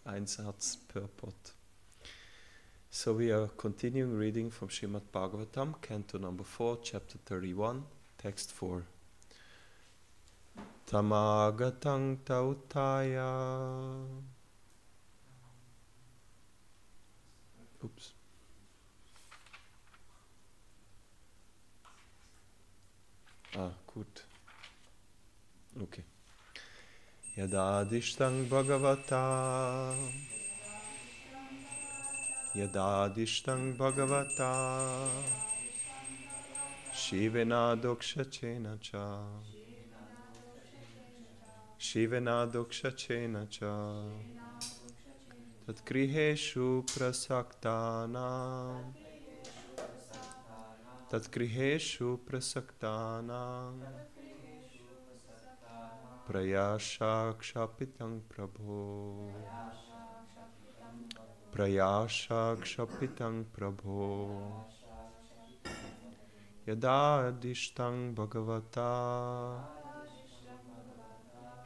Ein Satz per pot. So we are continuing reading from Srimad Bhagavatam, Canto number 4, chapter 31, text 4. Tamagatang tautaya. Oops. Gut. Okay. Yadadishtang Bhagavata. Yadadishtang Bhagavata. Shivena doksha chena cha. Shivena doksha chena cha. Tat griheshu prasaktana. Tat griheshu prasaktana. Prayasha kshapitam prabho. Prayasha kshapitam prabho. Yadadishtang bhagavata.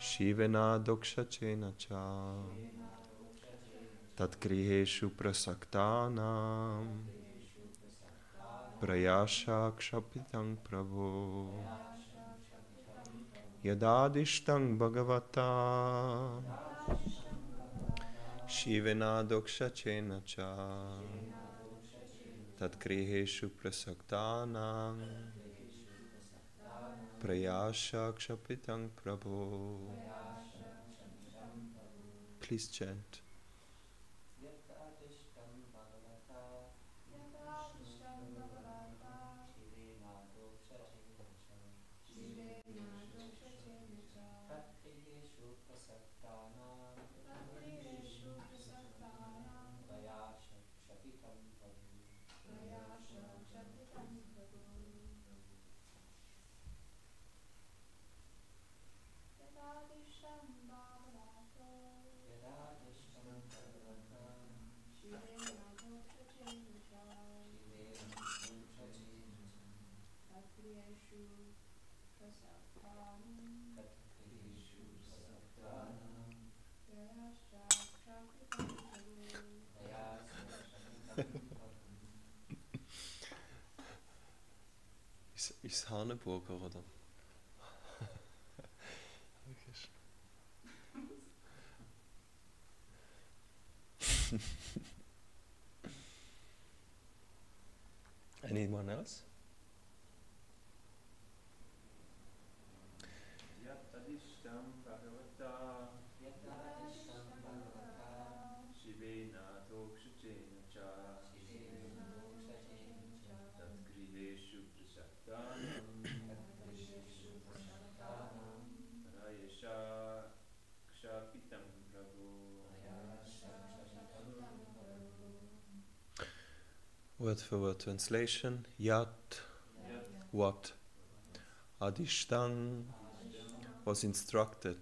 Shivena doksha chena cha. Tat griheshu prasaktanam. Prayasha kshapitam prabho. Yadadishtang bhagavata. Shivena doksha chena cha. Tat griheshu prasaktanam. Prayasha kshapitam prabho. Please chant. Ist Haneburger, oder? Anyone else? Yatadishtam bhagavata. Yatadishtam bhagavata. Shivena doksha chena cha. Shivena doksha chena cha. Tat griheshu prasaktanam. Tat griheshu prasaktanam. Prayasha kshapitam prabhu. Prayasha kshapitam prabhu. Word for word translation. Yat, what? Adishtang was instructed.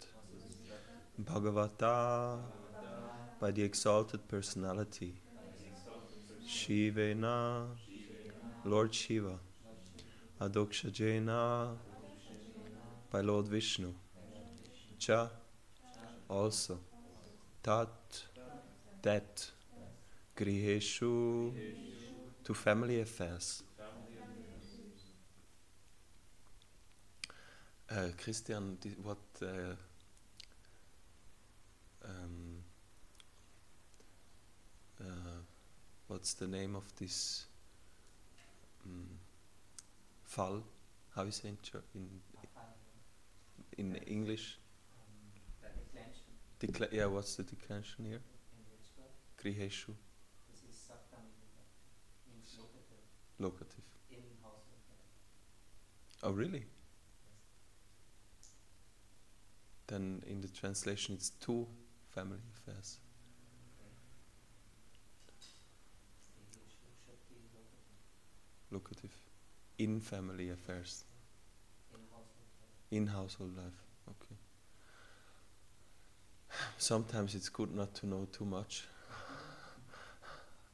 Bhagavata, by the exalted personality. Shivena, Lord Shiva. Adokshajena, by Lord Vishnu. Cha, also. Tat, that. Griheshu, to family affairs. Christian, what's the name of this fall. How you say in English? The declension. Yeah, what's the declension here? In which verb? Griheshu. This is Saptami Vibha. Means locative. Locative. In household life. Oh, really? Yes. Then in the translation it's two family affairs. Griheshu should be locative. Locative. In family affairs. In household life. In household life. Okay. Sometimes it's good not to know too much.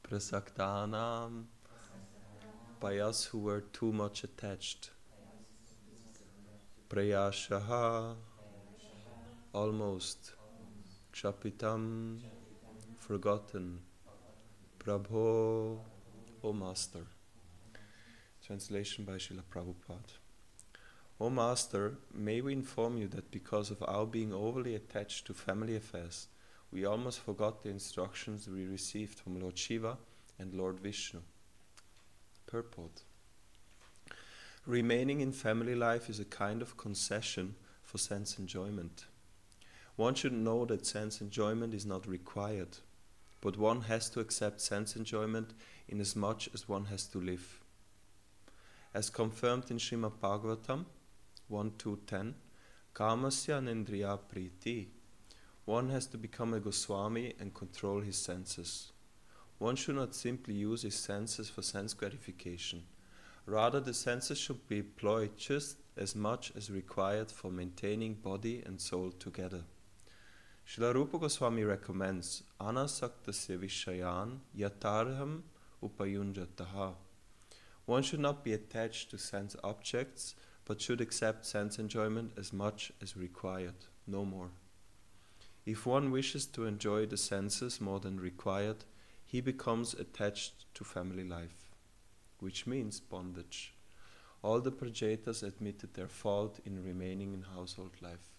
Prasaktanam. By us who were too much attached. Prayashaha. Almost. Kshapitam. Forgotten. Prabho. O Master. Translation by Srila Prabhupada. O Master, may we inform you that because of our being overly attached to family affairs, we almost forgot the instructions we received from Lord Shiva and Lord Vishnu. Purport. Remaining in family life is a kind of concession for sense enjoyment. One should know that sense enjoyment is not required, but one has to accept sense enjoyment in as much as one has to live. As confirmed in Srimad Bhagavatam 1.2.10, Kamasya Nindriya Priti. One has to become a Goswami and control his senses. One should not simply use his senses for sense gratification. Rather, the senses should be employed just as much as required for maintaining body and soul together. Srila Rupa Goswami recommends Anasaktasya Vishayan Yatarham Upayunjataha. One should not be attached to sense objects, but should accept sense enjoyment as much as required, no more. If one wishes to enjoy the senses more than required, he becomes attached to family life, which means bondage. All the Prajetas admitted their fault in remaining in household life.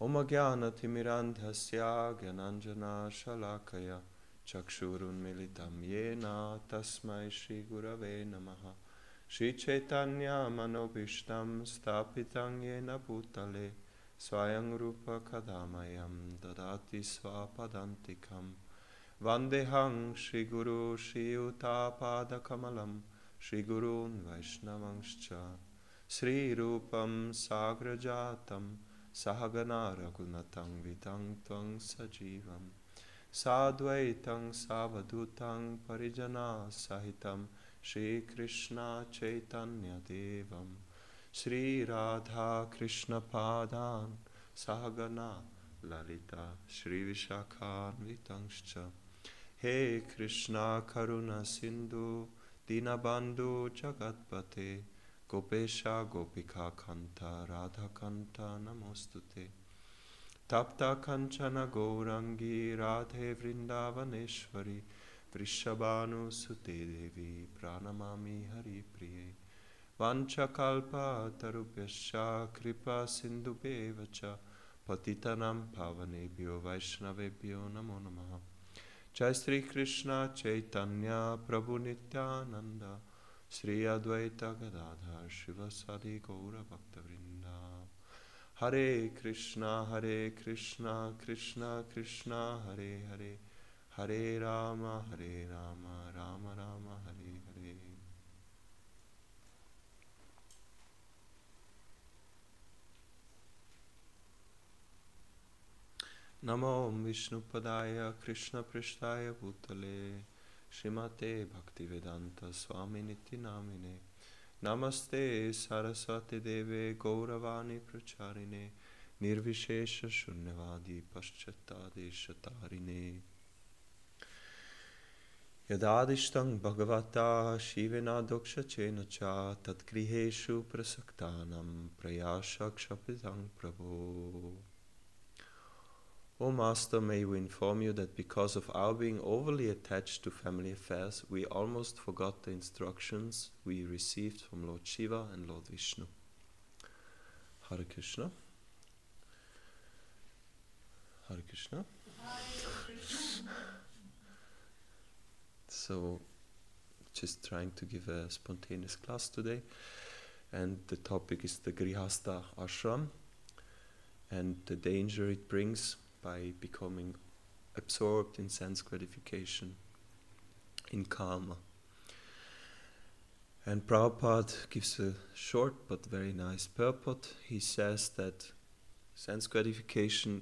Om Agyana Timirandhasya Gyananjana Shalakaya Chakshurun Militam Yena Tasmai Shri Gurave Namaha Shri Chaitanya Manobishtam Stapitang Yena Bhutale Swayang Rupa Kadamayam Dadati Swapadantikam Vandehang Shri Guru Shri Utapada Kamalam Shri Gurun Vaishnavangscha Sri Rupam Sagrajatam Sahagana Raghunatang Vidang Tvang Sajivam Sadvaitang Savadutang Parijana Sahitam Shri Krishna Chaitanya Devam Shri Radha Krishna Padan Sahagana Lalita Shri Vishakhan Vitangscha He Krishna Karuna Sindhu Dinabandhu Jagatpate Gopesha Gopika Kanta Radha Kanta Namostute Tapta Kanchana Gaurangi Radhe Vrindavaneshwari Vrishabhanu Sute Devi Pranamami Hari Priye Vanchakalpa Tarubhyascha Kripa Sindhubhevacha Patitanam Pavanebhyo Vaishnavebhyo Namo Namaha Jai Sri Krishna Chaitanya Prabhu Nityananda Sri Advaita Gadadhar Shivasadi Gaura Bhaktavrinda Hare Krishna Krishna Krishna Hare Hare Hare Rama Rama Rama Hare Hare. Namo Vishnupadaya Krishna Prishtaya Bhutale Srimate Bhaktivedanta Swami Niti Namine Namaste Saraswati Deve Gauravani Pracharine Nirvishesha Shunyavadi Paschatadeshatarine Yadadishtang Bhagavata Shivena Doksha Chenacha Tatgriheshu Prasaktanam Prayasha Kshapitang Prabhu. O Master, may we inform you that because of our being overly attached to family affairs, we almost forgot the instructions we received from Lord Shiva and Lord Vishnu. Hare Krishna. Hare Krishna. So, just trying to give a spontaneous class today, and the topic is the Grihastha ashram and the danger it brings by becoming absorbed in sense gratification, in karma. And Prabhupada gives a short but very nice purport. He says that sense gratification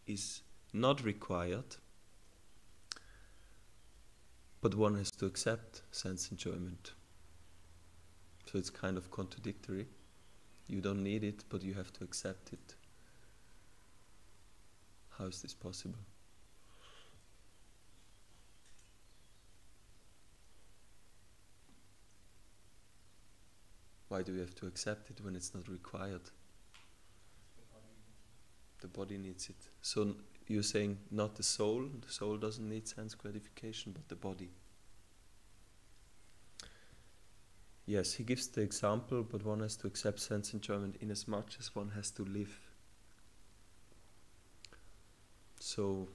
is not required, but one has to accept sense enjoyment. So it's kind of contradictory. You don't need it, but you have to accept it. How is this possible? Why do we have to accept it when it's not required? The body needs it. So you're saying not the soul doesn't need sense gratification, but the body. Yes, he gives the example, but one has to accept sense enjoyment in as much as one has to live. So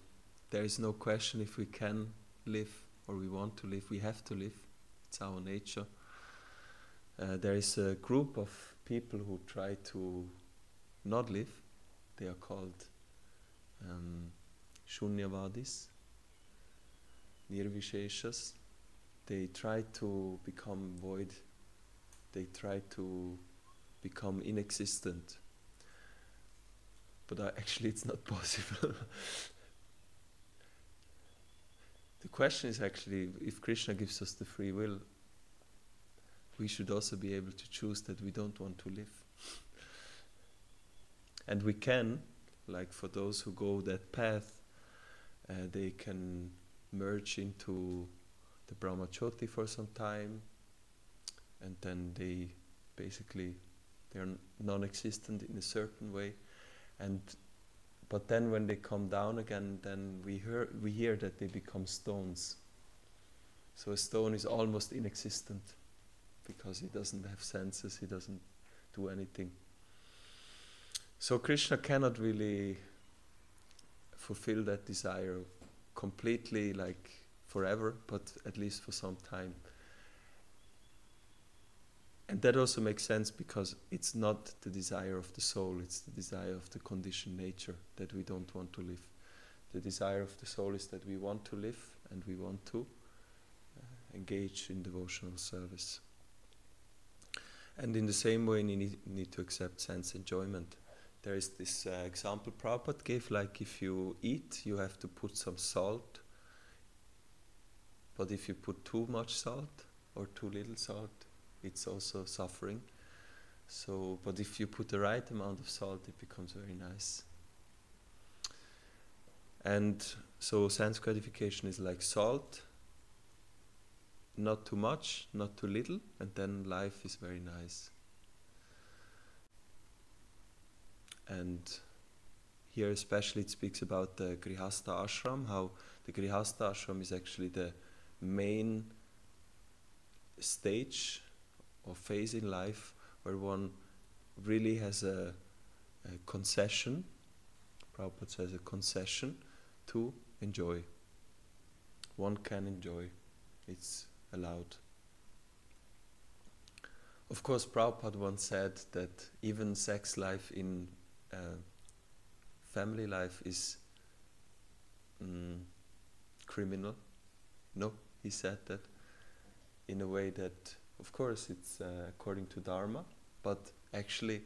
there is no question if we can live or we want to live, we have to live. It's our nature. There is a group of people who try to not live. They are called Shunyavadis, Nirvisheshas. They try to become void. They try to become inexistent. But actually it's not possible. The question is actually, if Krishna gives us the free will, we should also be able to choose that we don't want to live. And we can, like for those who go that path, they can merge into the Brahmajyoti for some time, and then they're non-existent in a certain way. But then when they come down again, then we hear that they become stones. So a stone is almost inexistent because he doesn't have senses, he doesn't do anything. So Krishna cannot really fulfill that desire completely, like forever, but at least for some time. And that also makes sense because it's not the desire of the soul, it's the desire of the conditioned nature that we don't want to live. The desire of the soul is that we want to live and we want to engage in devotional service. And in the same way, you need to accept sense enjoyment. There is this example Prabhupada gave, like if you eat, you have to put some salt. But if you put too much salt or too little salt, it's also suffering. So, but if you put the right amount of salt, it becomes very nice. And so sense gratification is like salt, not too much, not too little, and then life is very nice. And here especially it speaks about the Grihastha ashram, how the Grihastha ashram is actually the main stage or phase in life where one really has a concession, Prabhupada says a concession, to enjoy. One can enjoy, it's allowed. Of course, Prabhupada once said that even sex life in family life is criminal. No, he said that in a way that, of course, it's according to Dharma, but actually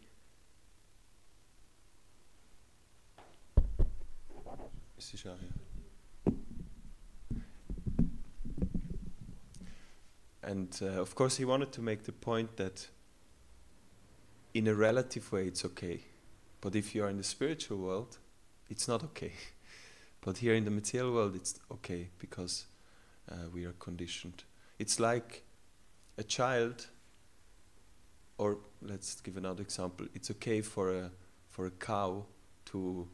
and of course he wanted to make the point that in a relative way it's okay, but if you are in the spiritual world it's not okay. But here in the material world it's okay because we are conditioned. It's like a child, or let's give another example. It's okay for a cow to,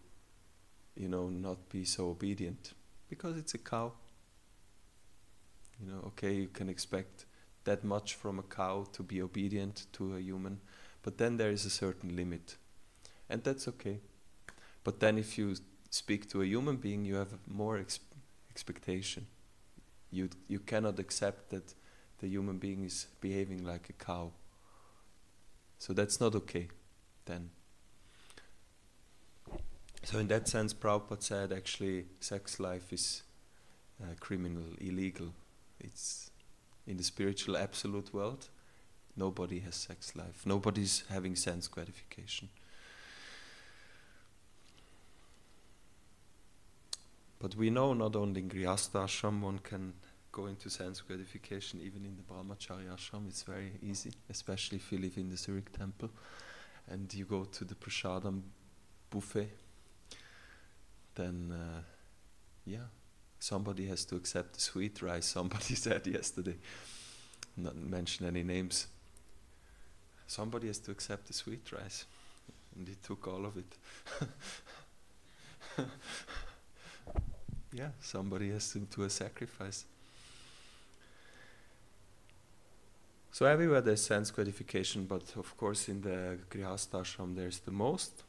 not be so obedient because it's a cow. Okay, you can expect that much from a cow to be obedient to a human, but then there is a certain limit, and that's okay. But then if you speak to a human being, you have more expectation. You cannot accept that the human being is behaving like a cow. So that's not okay then. So in that sense, Prabhupada said actually sex life is criminal, illegal. It's in the spiritual absolute world, nobody has sex life. Nobody's having sense gratification. But we know not only in Grihastha ashram one can go into sense gratification, even in the Brahmacharya ashram it's very easy, especially if you live in the Zurich temple and you go to the prasadam buffet, then somebody has to accept the sweet rice, somebody said yesterday, not mention any names. Somebody has to accept the sweet rice, and he took all of it. Yeah, somebody has to do a sacrifice. So everywhere there's sense gratification, but of course in the Grihastha ashram there's the most.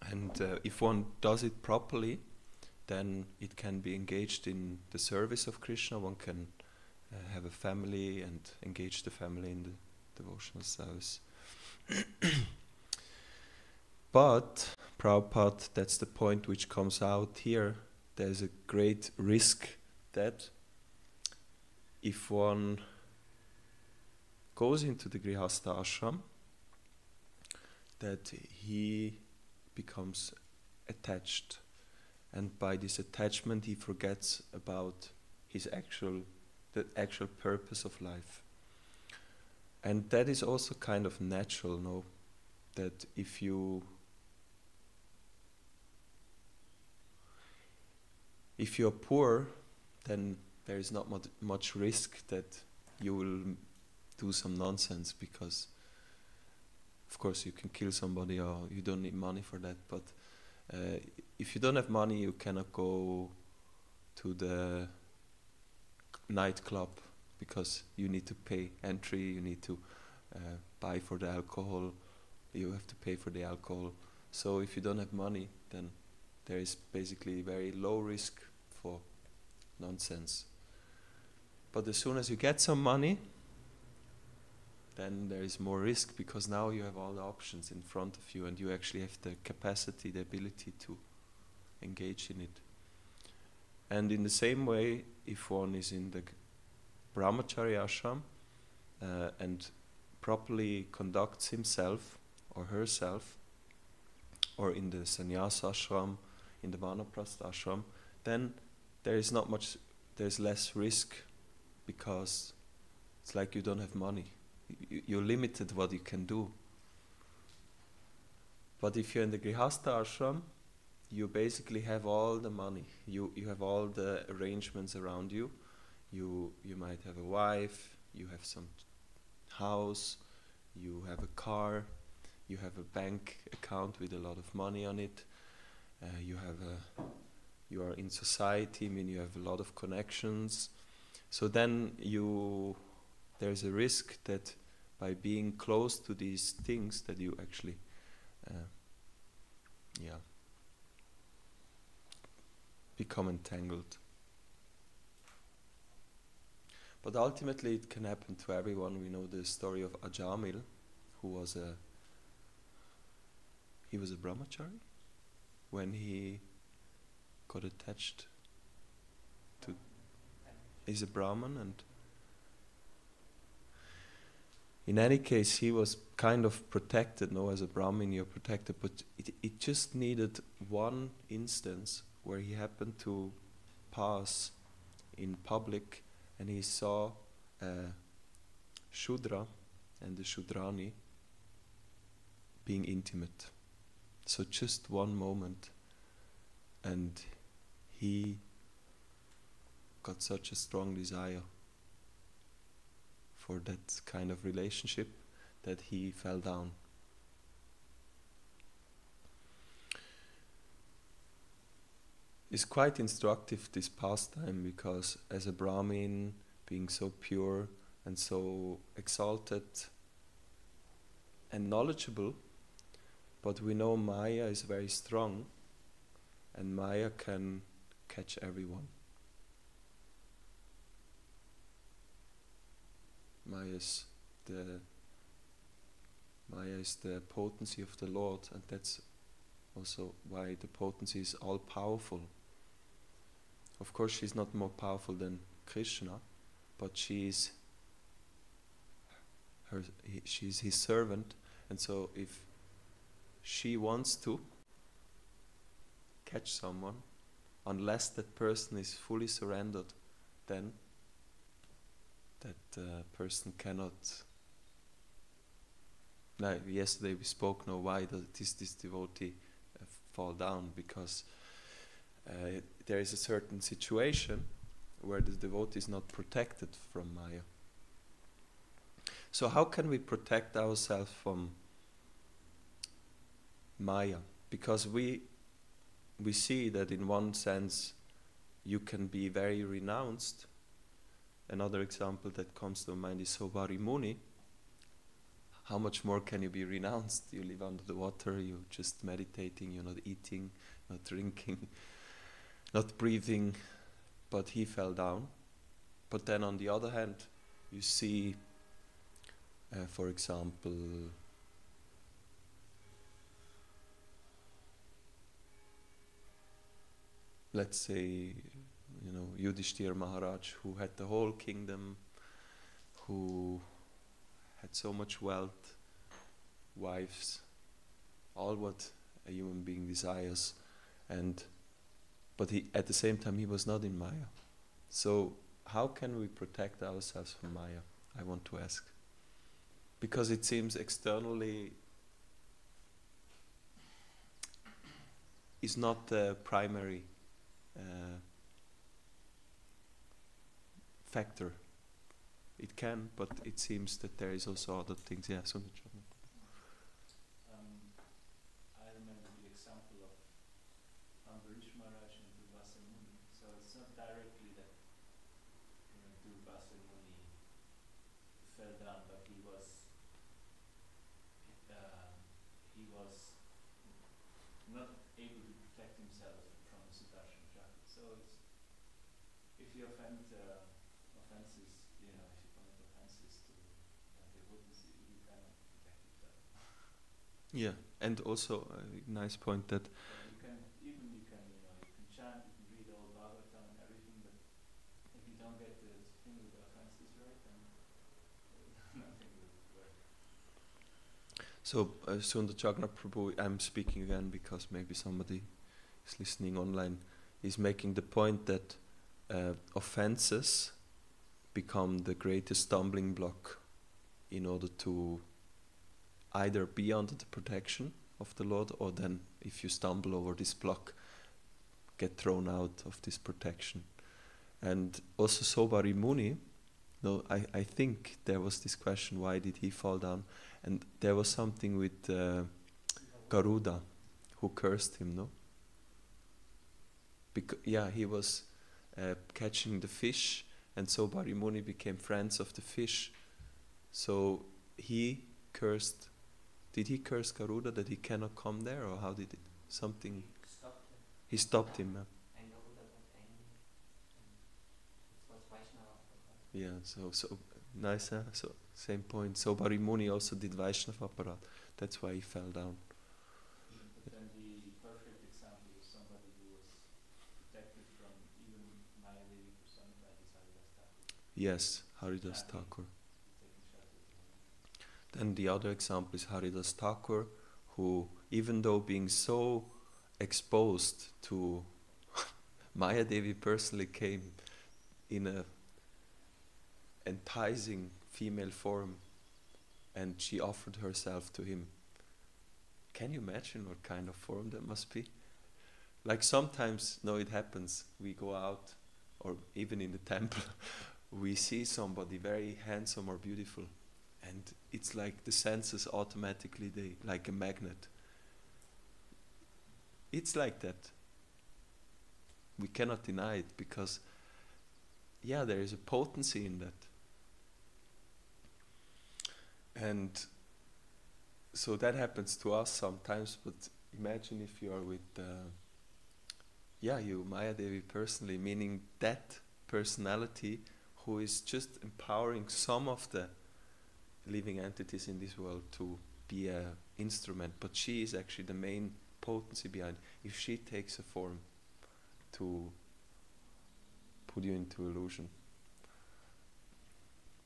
And if one does it properly, then it can be engaged in the service of Krishna. One can have a family and engage the family in the devotional service. But, Prabhupada, that's the point which comes out here, there's a great risk that if one goes into the Grihastha ashram, that he becomes attached. And by this attachment he forgets about the actual purpose of life. And that is also kind of natural, no? That if you're poor, then there is not much risk that you will do some nonsense, because of course you can kill somebody or you don't need money for that, but if you don't have money you cannot go to the nightclub because you need to pay entry, you need to buy for the alcohol, you have to pay for the alcohol. So if you don't have money, then there is basically very low risk for nonsense. But as soon as you get some money, then there is more risk, because now you have all the options in front of you and you actually have the capacity, the ability to engage in it. And in the same way, if one is in the Brahmacharya ashram and properly conducts himself or herself, or in the sannyasa ashram, in the vanaprastha ashram, then there's less risk, because it's like you don't have money. You're limited what you can do. But if you're in the Grihastha ashram, you basically have all the money. You have all the arrangements around you. You might have a wife, you have some house, you have a car, you have a bank account with a lot of money on it. You are in society, I mean you have a lot of connections. So then there's a risk that by being close to these things that you actually become entangled. But ultimately it can happen to everyone. We know the story of Ajamil, who was a brahmachari when he got attached to, he's a Brahman, and in any case he was kind of protected. No, as a Brahmin you're protected, but it just needed one instance where he happened to pass in public and he saw a Shudra and the Shudrani being intimate. So just one moment, and he got such a strong desire for that kind of relationship that he fell down. It's quite instructive, this pastime, because as a Brahmin, being so pure and so exalted and knowledgeable, but we know Maya is very strong, and Maya can catch everyone. Maya is the Maya is the potency of the Lord, and that's also why the potency is all powerful. Of course, she's not more powerful than Krishna, but she's his servant, and so if she wants to catch someone, unless that person is fully surrendered, then that person cannot. Now, yesterday we spoke now why does this devotee fall down, because there is a certain situation where the devotee is not protected from Maya. So how can we protect ourselves from Maya? Because we see that in one sense you can be very renounced. Another example that comes to mind is Sobari Muni. How much more can you be renounced? You live under the water, you're just meditating, you're not eating, not drinking, not breathing, but he fell down. But then on the other hand, you see, for example, let's say, Yudhishthira Maharaj, who had the whole kingdom, who had so much wealth, wives, all what a human being desires, but he, at the same time, he was not in Maya. So how can we protect ourselves from Maya? I want to ask, because it seems externally is not the primary factor. It can, but it seems that there is also other things. Yeah, so I remember the example of Ambarish Maharaj and Durvasa Muni. So it's not directly that Durvasa Muni fell down, but he was not able to protect himself from the Sudarshan Chakra. So it's, if you offenses, if you commit offenses to devotees, you cannot protect yourself. yeah, and also a nice point that you can chant, you can read all Bhagavatam and everything, but if you don't get the thing with the offenses right, then nothing will work. so Sundar Chagna Prabhu, I'm speaking again because maybe somebody is listening online, is making the point that offenses become the greatest stumbling block in order to either be under the protection of the Lord, or then if you stumble over this block, get thrown out of this protection. And also Sobari Muni, I think there was this question, why did he fall down? And there was something with Garuda, who cursed him, no? He was catching the fish, and Sobari Muni became friends of the fish. So he cursed. Did he curse Garuda that he cannot come there, or how did it? Something. He stopped him. And Garuda got angry. It was Vaishnava. Yeah. So nice. Huh? So same point. Sobari Muni also did Vaishnava Aparat. That's why he fell down. But then the perfect example is somebody who was protected from even Maya Devi personified is Haridas Thakur. Yes, Haridas Thakur. Then the other example is Haridas Thakur, who, even though being so exposed to Maya Devi personally, came in a enticing female form, and she offered herself to him. Can you imagine what kind of form that must be? Like sometimes, it happens, we go out, or even in the temple, we see somebody very handsome or beautiful, and it's like the senses automatically, like a magnet. It's like that. We cannot deny it, because there is a potency in that. And so that happens to us sometimes, but imagine if you are with Maya Devi personally, meaning that personality who is just empowering some of the living entities in this world to be an instrument, but she is actually the main potency behind. If she takes a form to put you into illusion,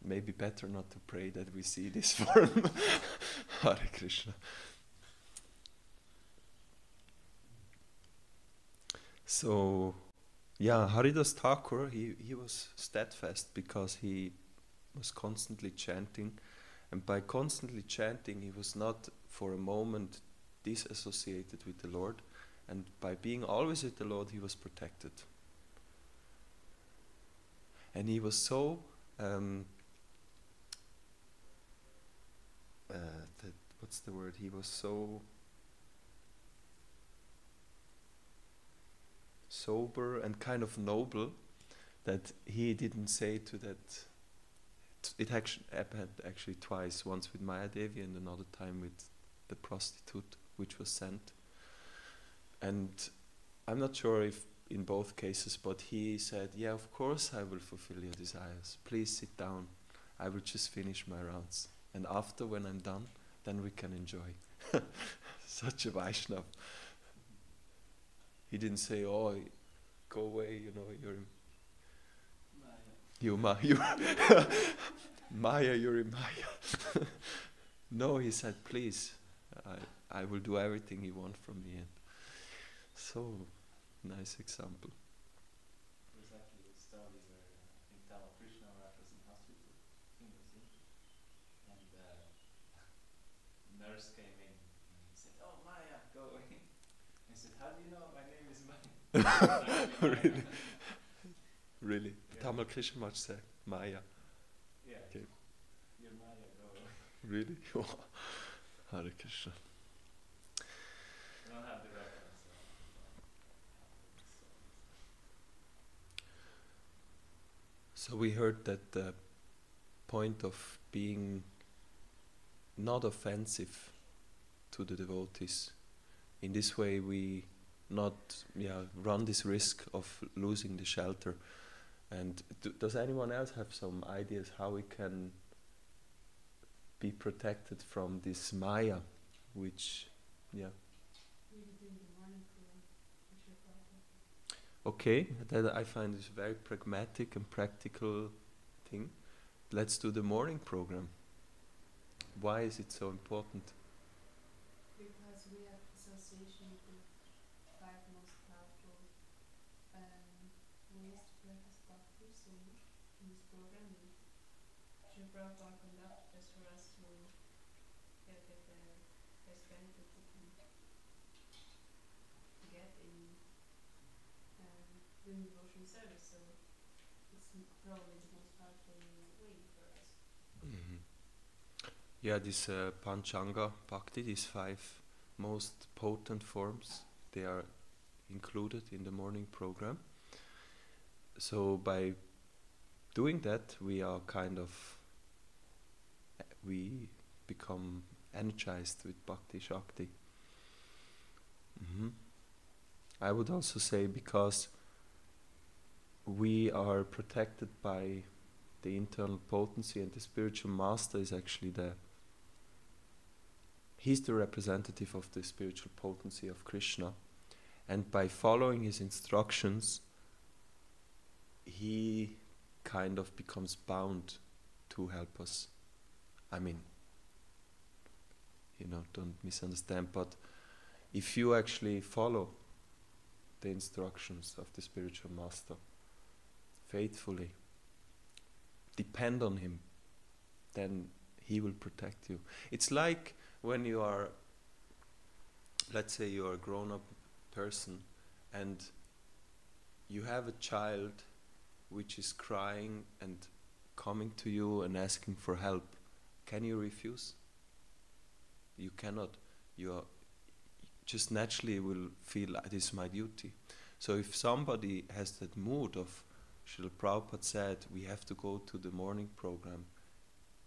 maybe better not to pray that we see this form. Hare Krishna. So, yeah, Haridas Thakur, he was steadfast because he was constantly chanting, and by constantly chanting he was not for a moment disassociated with the Lord, and by being always with the Lord he was protected. And he was so what's the word? He was so sober and kind of noble that he didn't say to that. It happened actually twice, once with Maya Devi and another time with the prostitute which was sent. And I'm not sure if in both cases, but he said, yeah, of course I will fulfill your desires. Please sit down. I will just finish my rounds. And after, when I'm done, then we can enjoy. Such a Vaishnava. He didn't say, oh, go away, Maya, you're in Maya. No, he said, please, I will do everything you want from me. And so, nice example. There's actually a story where I think Damodar Krishna was in hospital, and the nurse came in and he said, oh Maya, go away. He said, how do you know my name is Maya? Really? Really? Yeah. Damodar Krishna much said, Maya. Yeah. Okay. You're Maya, go away. Really? Hare Krishna. I don't have the reference. So we heard that the point of being not offensive to the devotees, in this way we not run this risk of losing the shelter. And does anyone else have some ideas how we can be protected from this Maya, which, Maybe during the morning program, which you're part of. okay, that I find is a very pragmatic and practical thing. Let's do the morning program. Why is it so important? Because we have association with the 5 most powerful ways to practice bhakti. So in this program, Sri Prabhupada conducted just for us to get the best benefit we can get in doing devotional service. So it's probably the most powerful way for us. Mm-hmm. Yeah, this Panchanga Bhakti, these 5 most potent forms, they are included in the morning program. So by doing that, we are we become energized with Bhakti Shakti. Mm-hmm. I would also say because we are protected by the internal potency, and the spiritual master is actually he's the representative of the spiritual potency of Krishna, and by following his instructions he kind of becomes bound to help us. I mean, don't misunderstand, but if you actually follow the instructions of the spiritual master faithfully, depend on him, then he will protect you. It's like when you are, let's say you are a grown-up person and you have a child which is crying and coming to you and asking for help. Can you refuse? You cannot. You just naturally will feel it is my duty. So if somebody has that mood of, Srila Prabhupada said, we have to go to the morning program,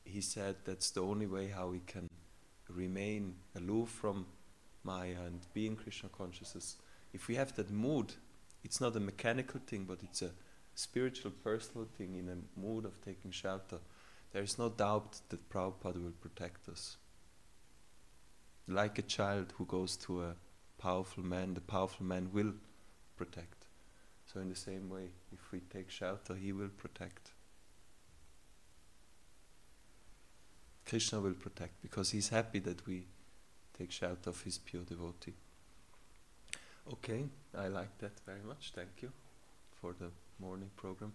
he said that's the only way how we can remain aloof from Maya and be in Krishna consciousness. If we have that mood, it's not a mechanical thing, but it's a spiritual, personal thing, in a mood of taking shelter, there is no doubt that Prabhupada will protect us. Like a child who goes to a powerful man, the powerful man will protect. So in the same way, if we take shelter, he will protect. Krishna will protect, because he's happy that we take shelter of his pure devotee. Okay, I like that very much. Thank you for the morning program.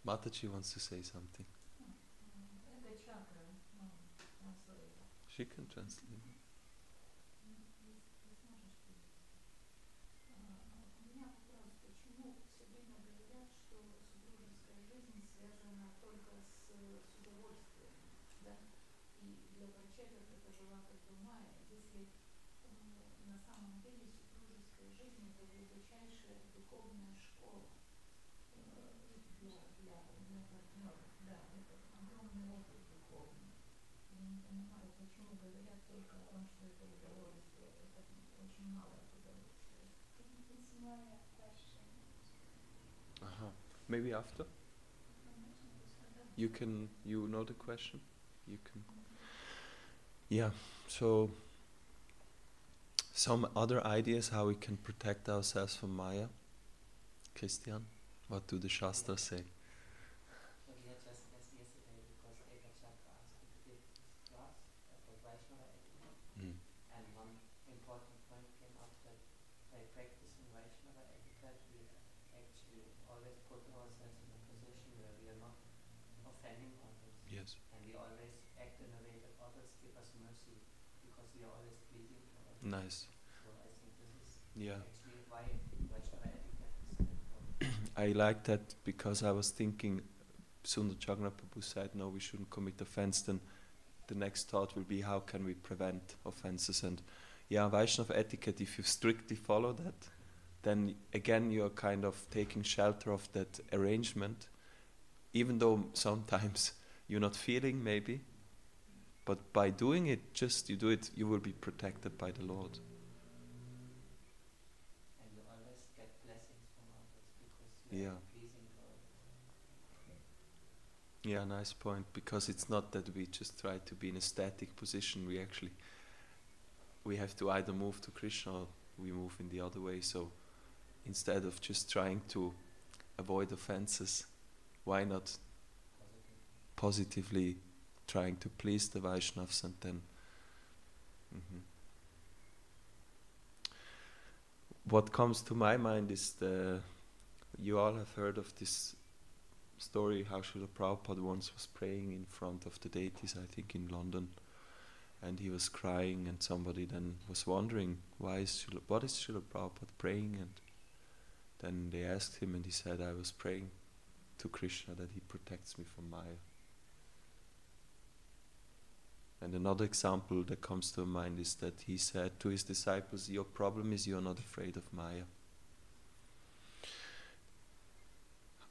Mataji wants to say something. She can translate. Maybe after? You know the question? You can. Yeah, so some other ideas how we can protect ourselves from Maya? Christian, what do the Shastras say? So we had just yesterday, because Eka Chakra asked me to give this class about Vaishnava etiquette. And one important point came up that by practicing Vaishnava etiquette, we actually always put ourselves in a position where we are not offending others. Yes. And we always act in a way that others give us mercy, because we are always pleasing to others. Nice. So I think this is Yeah. actually why Vaishnava etiquette is so important. I like that, because I was thinking, Sundar Chagna Prabhu said, no, we shouldn't commit offense. Then the next thought will be, how can we prevent offenses? And yeah, Vaishnava etiquette, if you strictly follow that, then again you're kind of taking shelter of that arrangement, even though sometimes you're not feeling maybe, but by doing it, just you do it, you will be protected by the Lord. And you always get blessings from others, because you are pleasing to others. Yeah, nice point, because it's not that we just try to be in a static position, we have to either move to Krishna or we move in the other way. So instead of just trying to avoid offenses, why not positively trying to please the Vaishnavas? And then what comes to my mind is you all have heard of this story how Srila Prabhupada once was praying in front of the deities, I think in London, and he was crying, and somebody then was wondering what is Srila Prabhupada praying, and then they asked him, and he said, I was praying to Krishna that he protects me from Maya. And another example that comes to mind is that he said to his disciples, your problem is you're not afraid of Maya.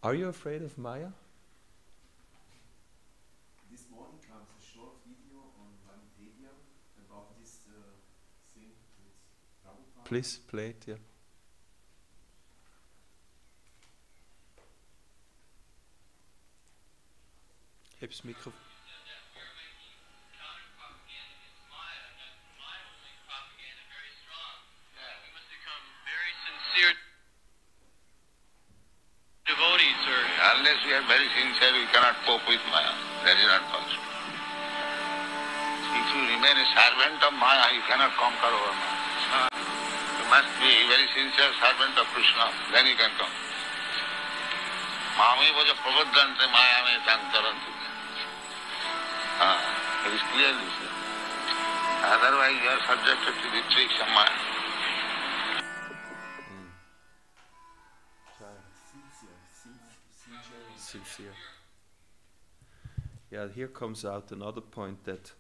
Are you afraid of Maya? This morning comes a short video on Wikipedia about this thing with Prabhupada. Please play it, yeah. Heb's Mikrofon. Unless we are very sincere, we cannot cope with Maya. That is not possible. If you remain a servant of Maya, you cannot conquer over Maya. You must be a very sincere servant of Krishna, then you can come. Mami bhaja prabodhante Maya me tantarantu. It is clear this. Otherwise you are subjected to the tricks of Maya. Sincere. Yeah, here comes out another point, that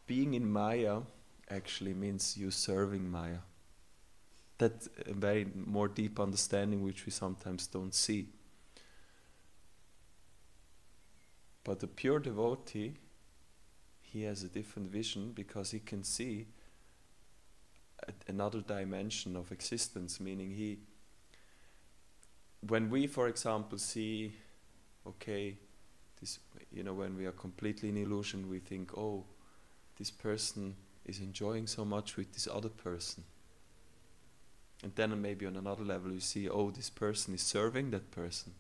being in Maya actually means you serving Maya. That's a very more deep understanding which we sometimes don't see. But the pure devotee, he has a different vision, because he can see another dimension of existence, meaning when we, for example, see, okay, this, when we are completely in illusion, we think, oh, this person is enjoying so much with this other person. And then maybe on another level you see, oh, this person is serving that person,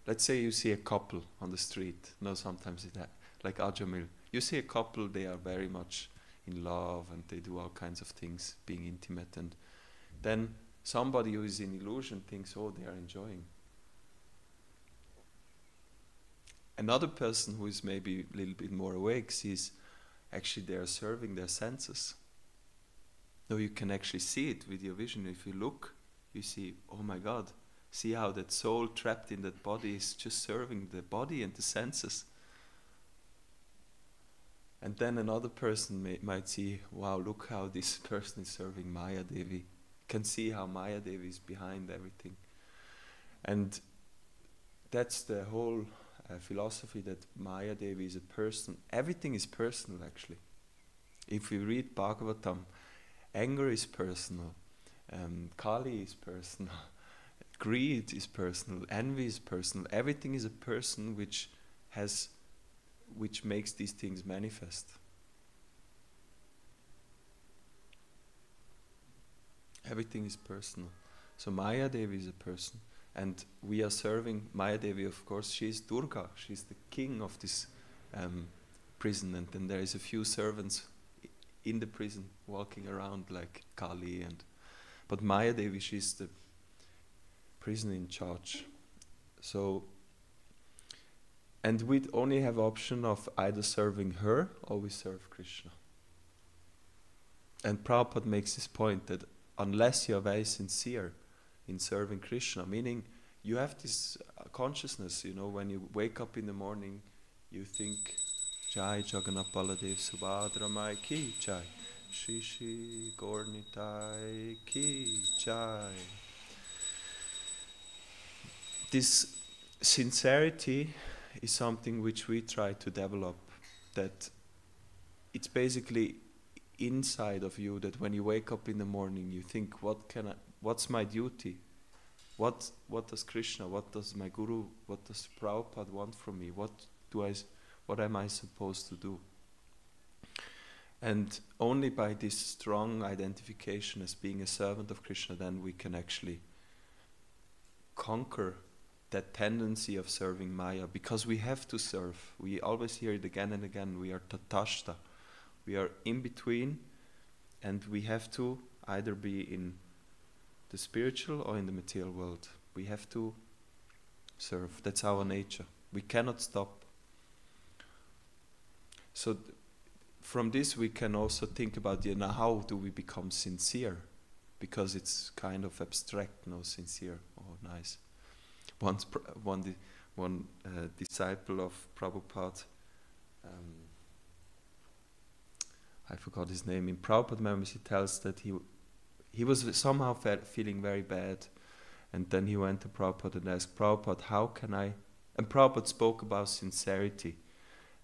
Let's say you see a couple on the street. No, sometimes like Ajamil. You see a couple, they are very much in love and they do all kinds of things, being intimate. And then somebody who is in illusion thinks, oh, they are enjoying. Another person who is maybe a little bit more awake sees, actually they are serving their senses. No, you can actually see it with your vision. If you look, you see, oh my God, see how that soul trapped in that body is just serving the body and the senses. And then another person might see, wow, look how this person is serving Maya Devi. Can see how Maya Devi is behind everything. And that's the whole philosophy, that Maya Devi is a person. Everything is personal, actually. If we read Bhagavatam, anger is personal, Kali is personal, greed is personal, envy is personal. Everything is a person which makes these things manifest. Everything is personal. So Maya Devi is a person. And we are serving Maya Devi, of course. She is Durga. She is the king of this prison. And then there is a few servants in the prison walking around like Kali. But Maya Devi, she is the prison in charge. So, and we only have option of either serving her or we serve Krishna. And Prabhupada makes this point that unless you are very sincere in serving Krishna, meaning you have this consciousness, when you wake up in the morning, you think, Jai Jagannath Baladev Subhadra Mai Ki Jai, Shri Shri Gaurnitai Ki Jai. This sincerity is something which we try to develop, that it's basically inside of you, that when you wake up in the morning you think, what's my duty? What does Krishna, what does my Guru, what does Prabhupada want from me? What am I supposed to do? And only by this strong identification as being a servant of Krishna, then we can actually conquer that tendency of serving Maya, because we have to serve. We always hear it again and again. We are tatashta. We are in between, and we have to either be in the spiritual or in the material world. We have to serve. That's our nature. We cannot stop. So from this we can also think about, how do we become sincere? Because it's kind of abstract, sincere. Oh, nice. One disciple of Prabhupada, I forgot his name. In Prabhupada memories, he tells that he was somehow feeling very bad, and then he went to Prabhupada and asked Prabhupada, how can I? And Prabhupada spoke about sincerity,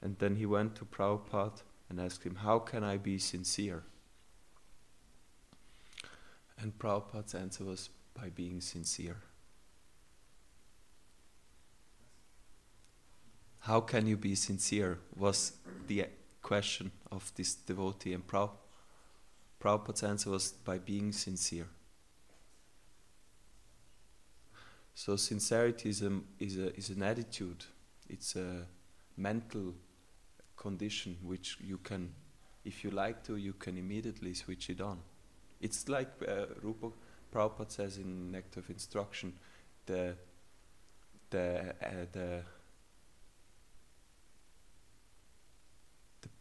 and then he went to Prabhupada and asked him, how can I be sincere? And Prabhupada's answer was, by being sincere. How can you be sincere was the question of this devotee, and Prabhupada's answer was, by being sincere. So sincerity is an attitude. It's a mental condition which you can, if you like to, you can immediately switch it on. It's like Prabhupada says in Nectar of Instruction, the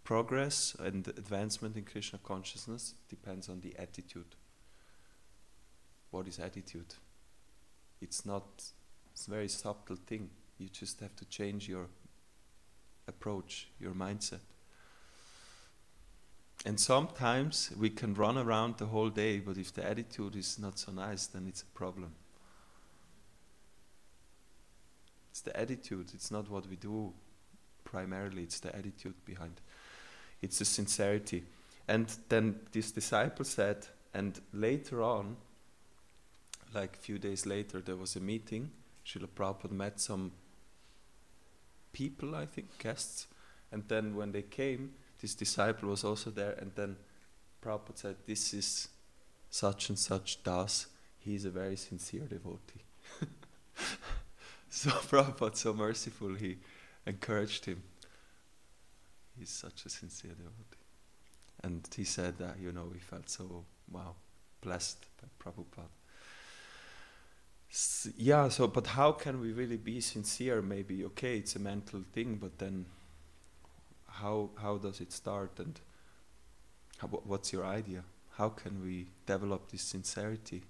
progress and advancement in Krishna consciousness depends on the attitude. What is attitude? It's a very subtle thing. You just have to change your approach, your mindset. And sometimes we can run around the whole day, but if the attitude is not so nice, then it's a problem. It's the attitude, it's not what we do primarily, it's the attitude behind. It's the sincerity. And then this disciple said, And later on, like a few days later, there was a meeting. Srila Prabhupada met some people, I think, guests. And then when they came, this disciple was also there. And then Prabhupada said, this is such and such Das. He is a very sincere devotee. So Prabhupada, so merciful, he encouraged him. He's such a sincere devotee. And he said that, he felt so, wow, blessed by Prabhupada. But how can we really be sincere? Maybe, okay, it's a mental thing, but then how does it start, and what's your idea? How can we develop this sincerity?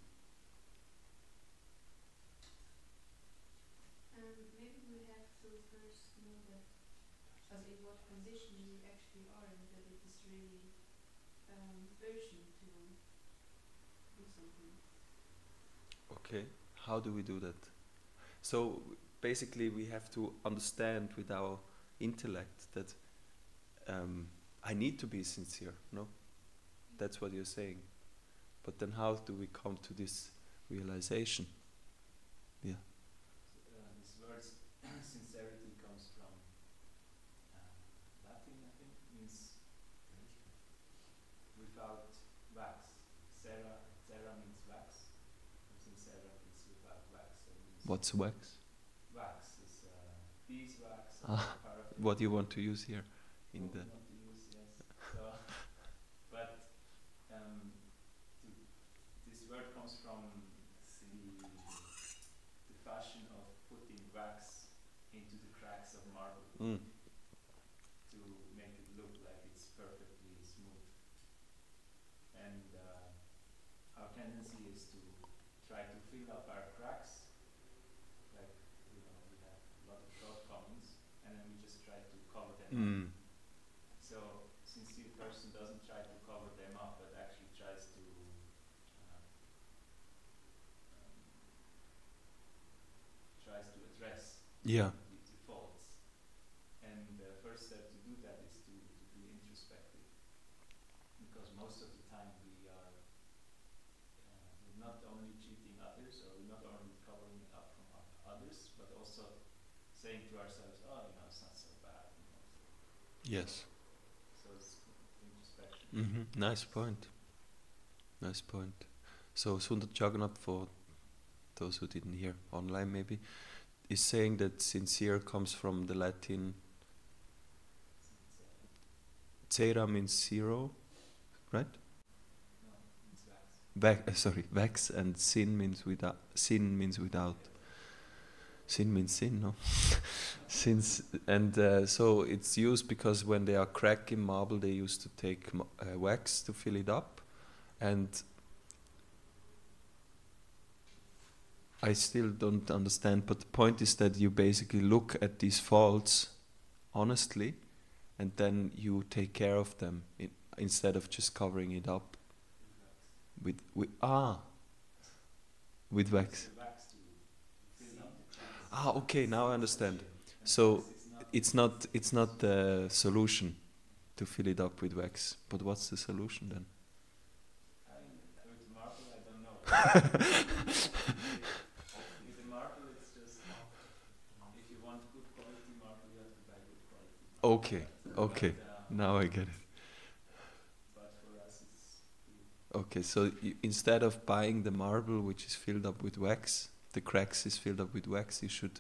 Maybe we have to first know that, as in what condition we actually are, and that it is really urgent to do something. Okay, how do we do that? So basically we have to understand with our intellect that I need to be sincere, no? That's what you're saying. But then how do we come to this realization? Yeah. This word sincerity comes from Latin, I think, means without wax. Cera means wax. And sincera means without wax. So it means What's wax? wax is beeswax. Paraffin. What do you want to use here? In the Not to use, yes. So, but this word comes from the fashion of putting wax into the cracks of marble to make it look like it's perfectly smooth. And our tendency is to try to fill up our cracks, like we have a lot of shortcomings, and then we just try to cover them up. So, sincere person doesn't try to cover them up, but actually tries to address Yeah. the faults. And the first step to do that is to be introspective, because most of the time we're not only cheating others, or we're not only covering it up from others, but also saying to ourselves, oh, it's not so bad. Yes. So it's introspection. Nice point. Nice point. So Sundar Jagannath, for those who didn't hear online maybe, is saying that sincere comes from the Latin cera means zero, right? No, it's wax. Wax, and sin means without. Sin means without. Sin means sin, no? Sins, and so it's used because when they are cracking marble, they used to take wax to fill it up, and I still don't understand, but the point is that you basically look at these faults honestly, and then you take care of them instead of just covering it up with wax. The wax to fill up the cracks. Okay, now I understand. So it's not the solution to fill it up with wax, but what's the solution then? With marble, I don't know. With the marble, it's just if you want good quality marble, you have to buy good quality. Okay, now I get it. But for us, it's Okay, so instead of buying the marble which is filled up with wax, the cracks is filled up with wax, you should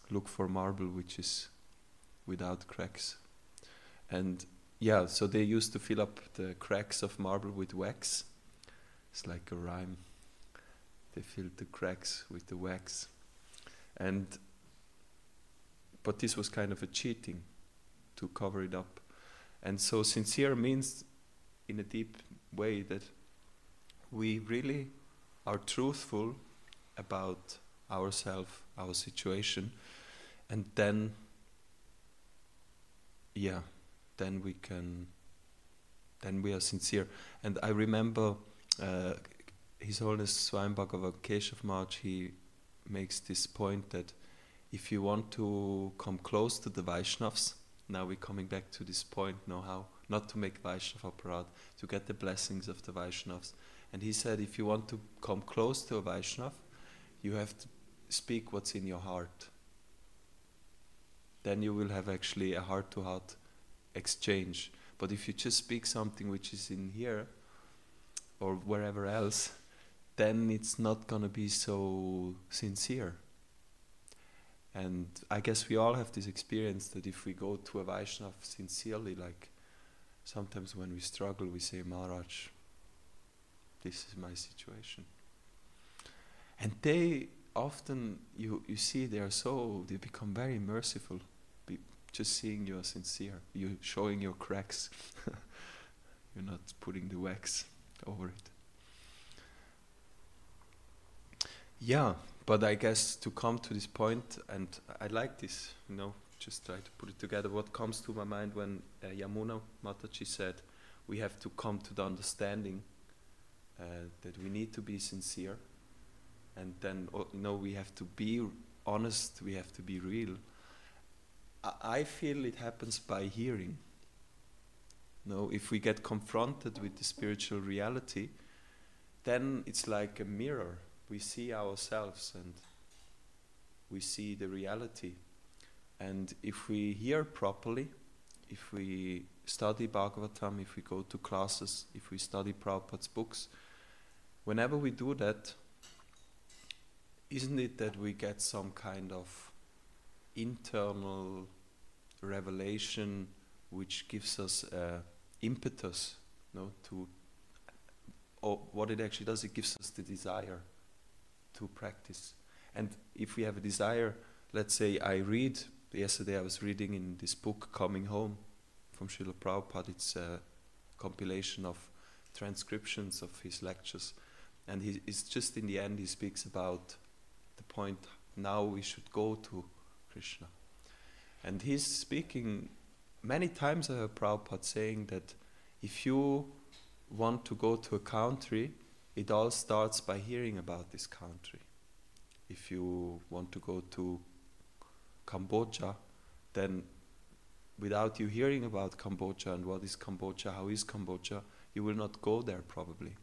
look for marble which is without cracks. And yeah, so they used to fill up the cracks of marble with wax. It's like a rhyme. They filled the cracks with the wax. But this was kind of a cheating to cover it up. And so sincere means, in a deep way, that we really are truthful about ourselves, our situation, and then we are sincere. And I remember His Holiness Swami Bhagavan Keshav Maharaj, he makes this point that if you want to come close to the Vaishnavas, now we're coming back to this point, how not to make Vaishnava Aparad, to get the blessings of the Vaishnavas. And he said, if you want to come close to a Vaishnav, you have to speak what's in your heart. Then you will have actually a heart-to-heart exchange. But if you just speak something which is in here, or wherever else, then it's not going to be so sincere. And I guess we all have this experience that if we go to a Vaishnav sincerely, like sometimes when we struggle, we say, Maharaj, this is my situation. And they often, you see, they become very merciful, just seeing you are sincere, you showing your cracks. You're not putting the wax over it. Yeah, but I guess to come to this point, and I like this, just try to put it together. What comes to my mind when Yamuna Mataji said, we have to come to the understanding that we need to be sincere, and then we have to be honest, we have to be real. I feel it happens by hearing. If we get confronted with the spiritual reality, then it's like a mirror. We see ourselves and we see the reality. And if we hear properly, if we study Bhagavatam, if we go to classes, if we study Prabhupada's books, whenever we do that, isn't it that we get some kind of internal revelation which gives us impetus, or what it actually does, it gives us the desire to practice. And if we have a desire, let's say yesterday I was reading in this book, Coming Home, from Srila Prabhupada. It's a compilation of transcriptions of his lectures. And it's just in the end he speaks about the point, now we should go to Krishna. And he's speaking, many times I heard Prabhupada saying that if you want to go to a country, it all starts by hearing about this country. If you want to go to Cambodia, then without you hearing about Cambodia and what is Cambodia, how is Cambodia, you will not go there probably.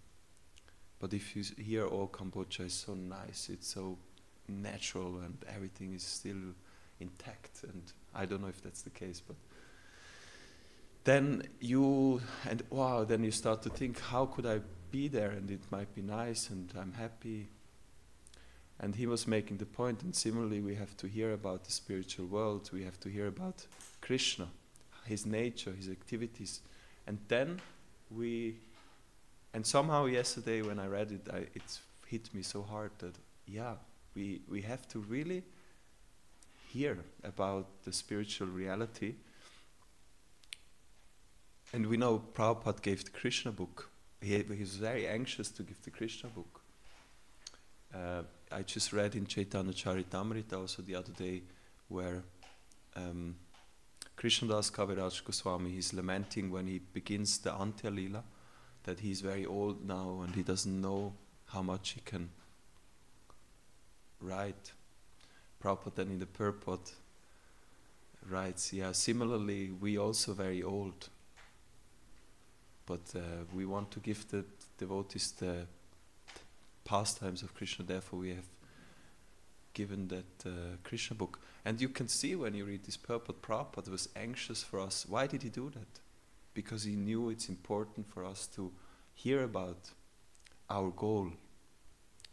But if you hear, oh, Cambodia is so nice, it's so natural and everything is still intact, and I don't know if that's the case, but then you start to think, how could I be there, and it might be nice and I'm happy. And he was making the point, and similarly we have to hear about the spiritual world, we have to hear about Krishna, his nature, his activities, and then and somehow yesterday when I read it, it hit me so hard that we have to really hear about the spiritual reality. And we know Prabhupada gave the Krishna book. He was very anxious to give the Krishna book. I just read in Chaitanya Charitamrita also the other day where Krishnadas Kaviraj Goswami is lamenting when he begins the Antya Lila, that he's very old now and he doesn't know how much he can write. Prabhupada then in the purport writes, similarly we also very old, but we want to give the devotees the pastimes of Krishna, therefore we have given that Krishna book. And you can see when you read this purport, Prabhupada was anxious for us. Why did he do that? Because he knew it's important for us to hear about our goal.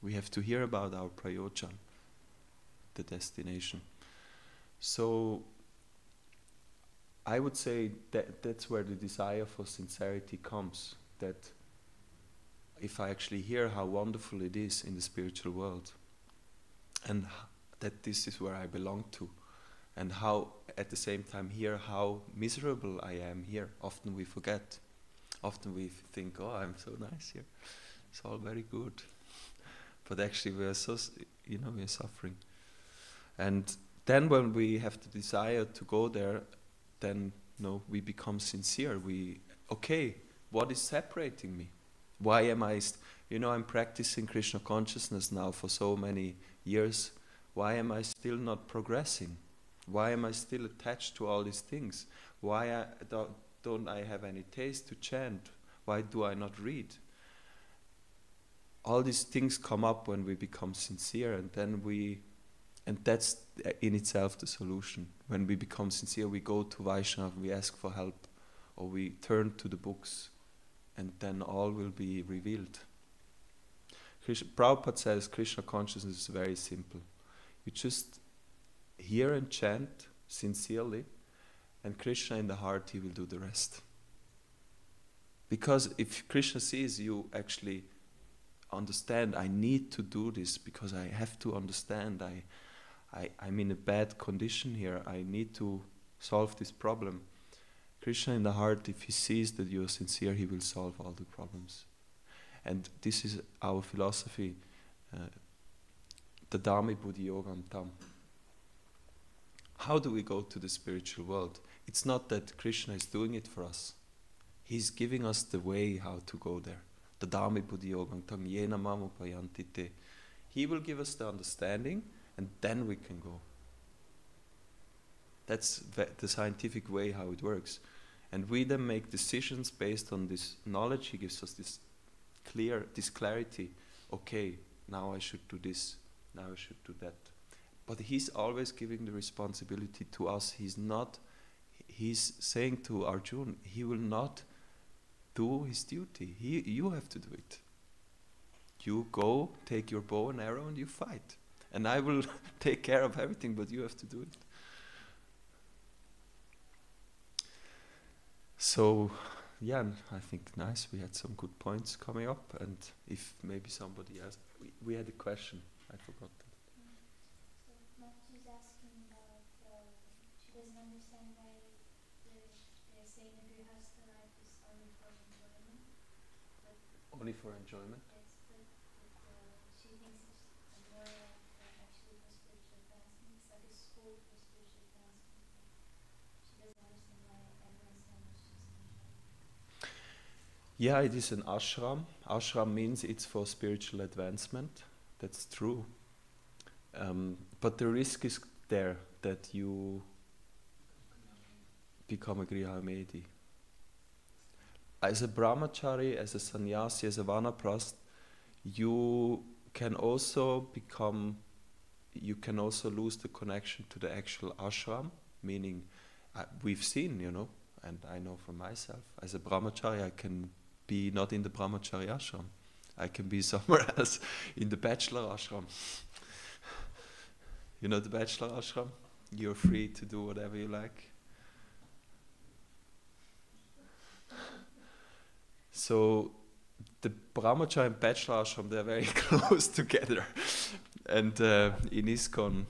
We have to hear about our prayojan, the destination. So I would say that that's where the desire for sincerity comes, that if I actually hear how wonderful it is in the spiritual world, and that this is where I belong to, and how at the same time hear how miserable I am here. Often we forget. Often we think, oh, I'm so nice here. It's all very good. But actually we are we are suffering. And then when we have the desire to go there, then we become sincere. What is separating me? Why am I, I'm practicing Krishna consciousness now for so many years. Why am I still not progressing? Why am I still attached to all these things? Why don't I have any taste to chant? Why do I not read? All these things come up when we become sincere, and that's in itself the solution. When we become sincere, we go to Vaishnava, we ask for help, or we turn to the books, and then all will be revealed. Prabhupada says Krishna consciousness is very simple. You just hear and chant sincerely, and Krishna in the heart, he will do the rest. Because if Krishna sees you actually understand, I need to do this because I have to understand, I'm in a bad condition here, I need to solve this problem. Krishna in the heart, if he sees that you are sincere, he will solve all the problems. And this is our philosophy, Dadami Buddhi Yogam Tam. How do we go to the spiritual world? It's not that Krishna is doing it for us. He's giving us the way how to go there. Dadami Buddhi Yogam Tam Yena Mamupayantite. He will give us the understanding, and then we can go. That's the scientific way how it works. And we then make decisions based on this knowledge. He gives us this clarity. Okay, now I should do this, now I should do that. But he's always giving the responsibility to us. He's saying to Arjuna, he will not do his duty. You have to do it. You go, take your bow and arrow, and you fight. And I will take care of everything, but you have to do it. So, yeah, I think nice. We had some good points coming up, and if maybe somebody asked, we had a question. I forgot that. So, Mataji's asking about, she doesn't understand why they're saying that Grihastha life is only for enjoyment. Only for enjoyment? Yes, but she thinks it's more actually for spiritual advancement. It's like a school for spiritual advancement. She doesn't understand why everyone's so much just enjoying. Yeah, it is an ashram. Ashram means it's for spiritual advancement. That's true. But the risk is there that you become a grihamedi. As a brahmachari, as a sannyasi, as a vanaprastha, you can also lose the connection to the actual ashram, meaning we've seen, and I know from myself, as a brahmachari I can be not in the brahmachari ashram. I can be somewhere else in the bachelor ashram. You know the bachelor ashram? You're free to do whatever you like. So the brahmachari and bachelor ashram, they're very close together. And in ISKCON,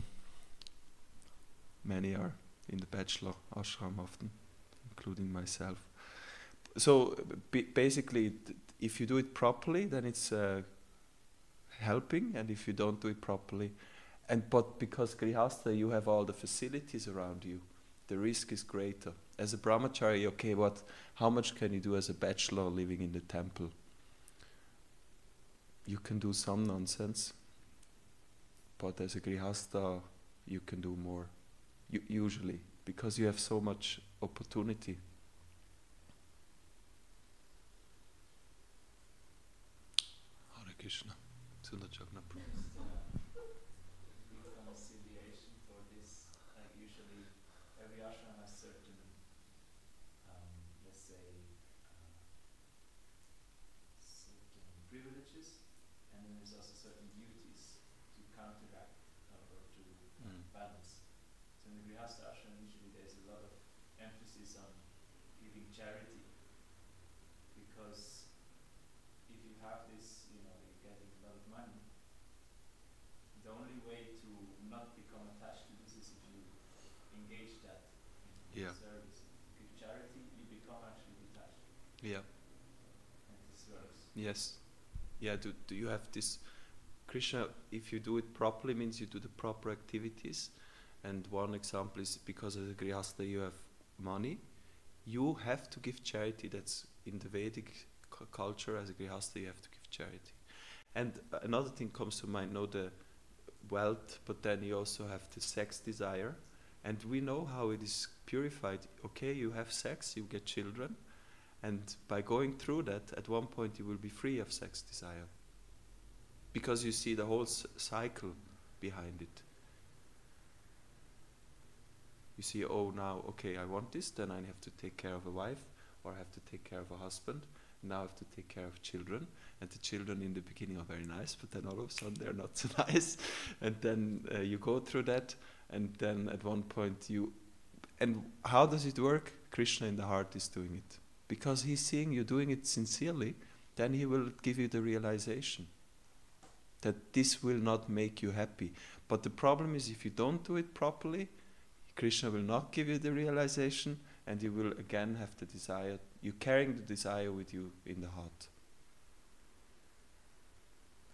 many are in the bachelor ashram often, including myself. So basically, if you do it properly, then it's helping, and if you don't do it properly, but because Grihastha, you have all the facilities around you, the risk is greater. As a brahmachari, okay, how much can you do as a bachelor living in the temple? You can do some nonsense, but as a Grihastha, you can do more, usually, because you have so much opportunity. Hare Krishna. Reconciliation for this, usually every ashram has certain, let's say, certain privileges, and then there's also certain duties to counteract or to balance. So in the Grihastha ashram, usually there's a lot of emphasis on giving charity, because if you have this, you're getting a lot of money. The only way to not become attached to this is if you engage that in service. If you give charity, you become actually detached. Yeah. And this works. Yes. Yeah, do you have this? Krishna, if you do it properly, means you do the proper activities. And one example is because as a Grihastha you have money, you have to give charity. That's in the Vedic culture, as a Grihastha you have to give charity. And another thing comes to mind, the wealth, but then you also have the sex desire. And we know how it is purified. Okay, you have sex, you get children, and by going through that, at one point you will be free of sex desire. Because you see the whole cycle behind it. You see, oh, now, okay, I want this, then I have to take care of a wife, or I have to take care of a husband, now I have to take care of children, and the children in the beginning are very nice, but then all of a sudden they're not so nice, and then you go through that, and then at one point you... And how does it work? Krishna in the heart is doing it. Because he's seeing you doing it sincerely, then he will give you the realization that this will not make you happy. But the problem is, if you don't do it properly, Krishna will not give you the realization, and you will again have the desire. You're carrying the desire with you in the heart.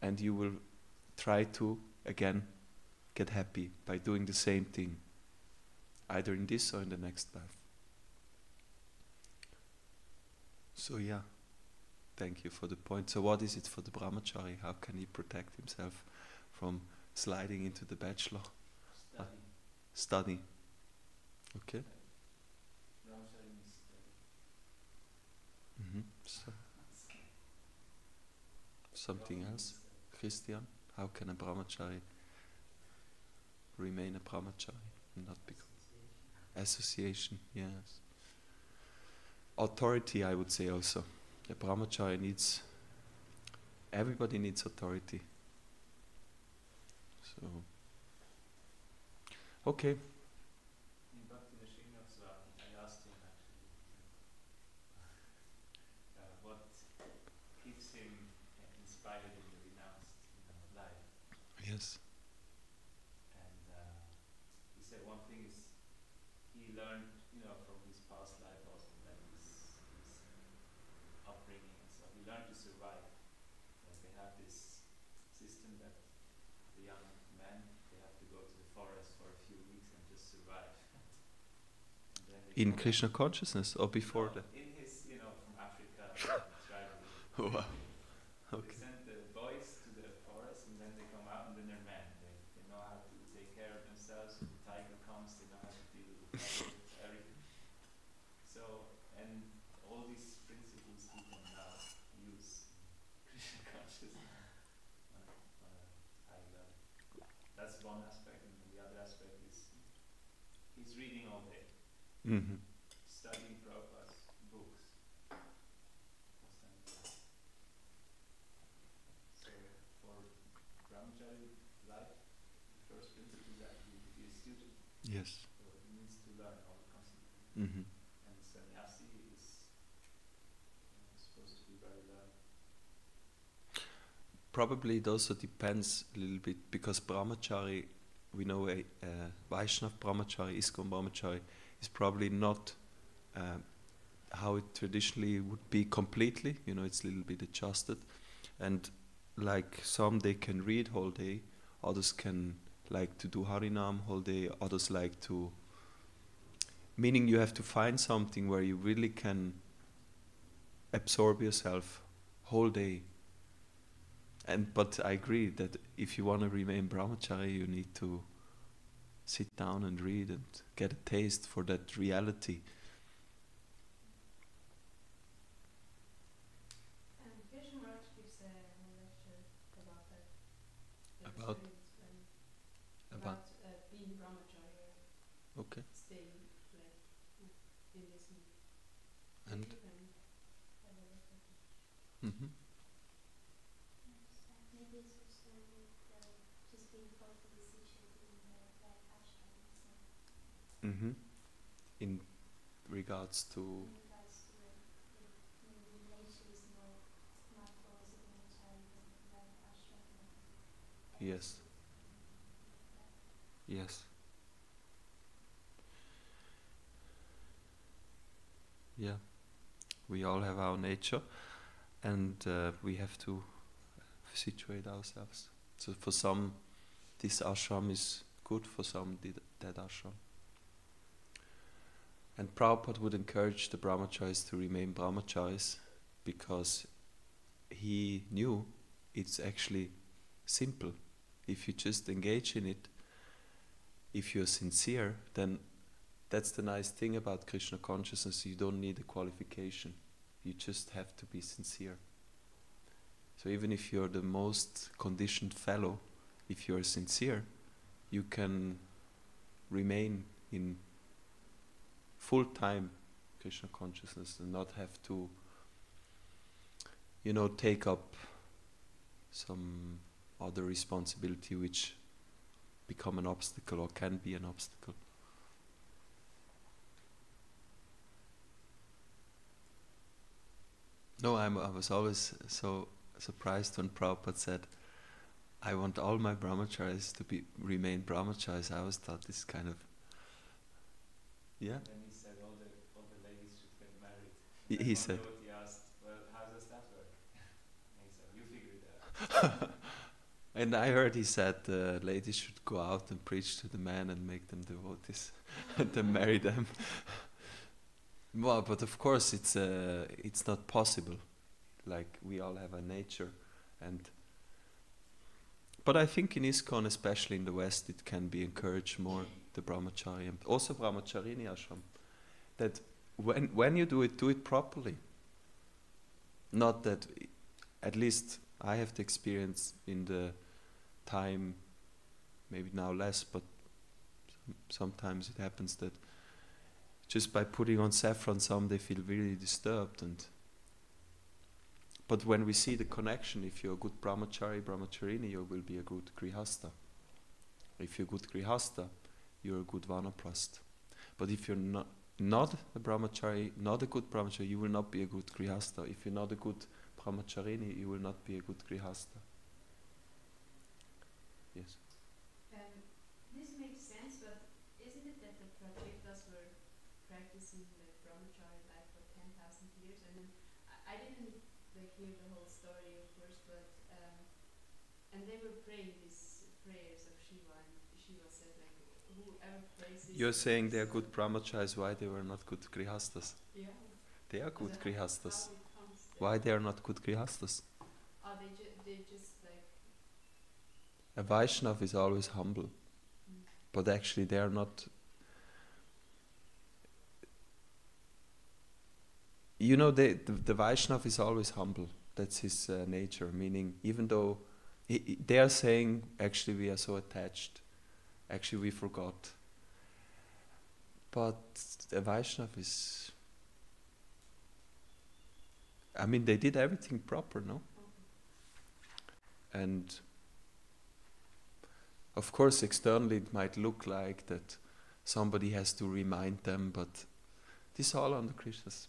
And you will try to, again, get happy by doing the same thing, either in this or in the next life. So yeah, thank you for the point. So what is it for the brahmachari? How can he protect himself from sliding into the bachelor? Study. Okay. Brahmachari means study. So, something else? Christian? How can a brahmachari remain a brahmachari and not become? Association, yes. Authority, I would say also. A brahmachari needs, everybody needs authority. So, okay. In Bhakti Srinivas, I asked him actually what keeps him inspired in the renounced life. Yes. And he said one thing is he learned, from his past life also, like his upbringing and stuff. He learned to survive. Like they have this system that the young men, they have to go to the forest for a few weeks and just survive. And then they In come Krishna consciousness or before no, that? in his, from Africa, traveling. Wow. They Okay. send the boys to the forest and then they come out and then they're men. They know how to take care of themselves. If the tiger comes, they know how to deal with the tiger, everything. So, and all these principles he can now use in Krishna consciousness on a high level. That's one aspect, and the other aspect is he's reading all day, studying Prabhupada's books. So for brahmachari life, the first principle is actually to be a student. Yes. So he needs to learn all constantly. And sannyasi is supposed to be very learned. Probably it also depends a little bit, because brahmachari, we know a Vaishnav brahmachari, ISKCON brahmachari, is probably not how it traditionally would be completely. It's a little bit adjusted. And like some, they can read whole day, others can like to do Harinam whole day, others like to... Meaning you have to find something where you really can absorb yourself whole day. But I agree that if you want to remain brahmachari, you need to sit down and read and get a taste for that reality. Krishna Maharaj gives a lecture about that. About? About being brahmachari, Okay. staying like in this mood. And? You can have a look at it. Maybe it's also with just being properly situated in the right ashram itself. In regards to... In regards to maybe nature is not always a brahmachari, but the right ashram. Yes. Yes. Yeah. We all have our nature, and we have to situate ourselves. So for some, this ashram is good, for some, that ashram. And Prabhupada would encourage the brahmacharis to remain brahmacharis, because he knew it's actually simple. If you just engage in it, if you're sincere, then that's the nice thing about Krishna consciousness. You don't need a qualification. You just have to be sincere. So even if you're the most conditioned fellow, if you're sincere, you can remain in full-time Krishna consciousness and not have to, take up some other responsibility which become an obstacle or can be an obstacle. No, I was always so surprised when Prabhupada said, I want all my brahmacharis to remain brahmacharis. I always thought this kind of, yeah. Then he said all the ladies should get married. He said, He asked, well, how does that work? And he said, you figure it out. and I heard he said ladies should go out and preach to the men and make them devotees and then marry them. Well, but of course it's not possible. Like, we all have a nature, but I think in ISKCON, especially in the West, it can be encouraged more, the brahmacharya, also brahmacharini ashram, that when you do it properly. Not that, at least I have the experience in the time, maybe now less, but sometimes it happens that just by putting on saffron, some they feel really disturbed. But when we see the connection, if you're a good brahmacharini, you will be a good grihasta. If you're a good grihasta, you're a good vanaprastha. But if you're not a brahmachari, not a good brahmachari, you will not be a good grihasta. If you're not a good brahmacharini, you will not be a good grihasta. Yes. This makes sense, but isn't it that the Prachetas were practicing like brahmachari life for 10,000 years? And then I didn't hear the whole story, of course, but and they were praying these prayers of Shiva, and Shiva said whoever prays this. You're saying they are good brahmacharis, why they were not good grihastas? Yeah. They are good grihastas. How it comes there. Why they are not good grihastas? Are they just A Vaishnav is always humble, but actually they are not. The Vaishnav is always humble. That's his nature. Meaning, even though they are saying, actually we are so attached, actually we forgot. But a Vaishnav is. They did everything proper, no? And of course, externally it might look like that somebody has to remind them, but this is all under Krishna's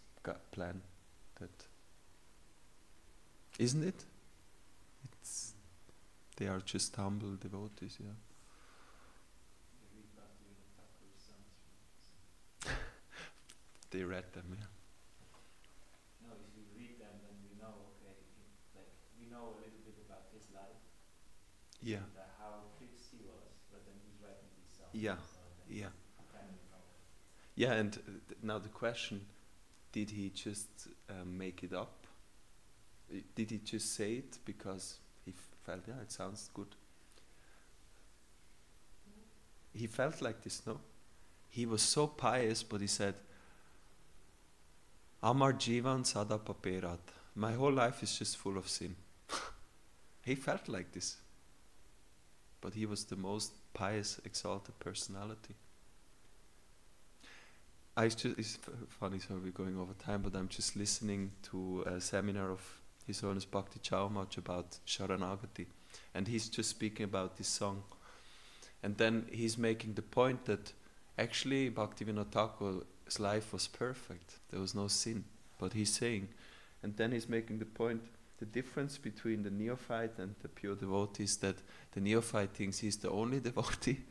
plan. That isn't it? They are just humble devotees, yeah. They read them, yeah. No, if you read them, then we know, we know a little bit about his life. Yeah. And how fixed he was, but then he's writing these songs. Yeah, So yeah. Kind of Yeah, and now the question, did he just make it up? Did he just say it because he felt, yeah, it sounds good? He felt like this, no? He was so pious, but he said, Amar Jivan Sada Paperat. My whole life is just full of sin. He felt like this. But he was the most pious, exalted personality. It's funny, so we're going over time, but I'm just listening to a seminar of His Holiness Bhakti Chaumach about Sharanagati. And he's just speaking about this song. And then he's making the point that actually Bhaktivinoda Thakur's life was perfect. There was no sin. But he's saying, and then he's making the point, the difference between the neophyte and the pure devotee is that the neophyte thinks he's the only devotee,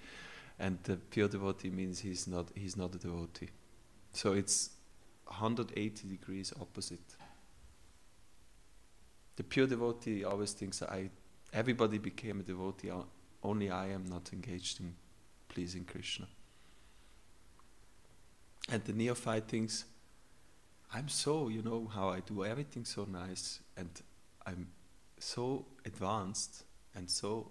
and the pure devotee means he's not a devotee. So it's 180 degrees opposite. The pure devotee always thinks everybody became a devotee, only I am not engaged in pleasing Krishna. And the neophyte thinks, I'm so, how I do everything so nice, and I'm so advanced and so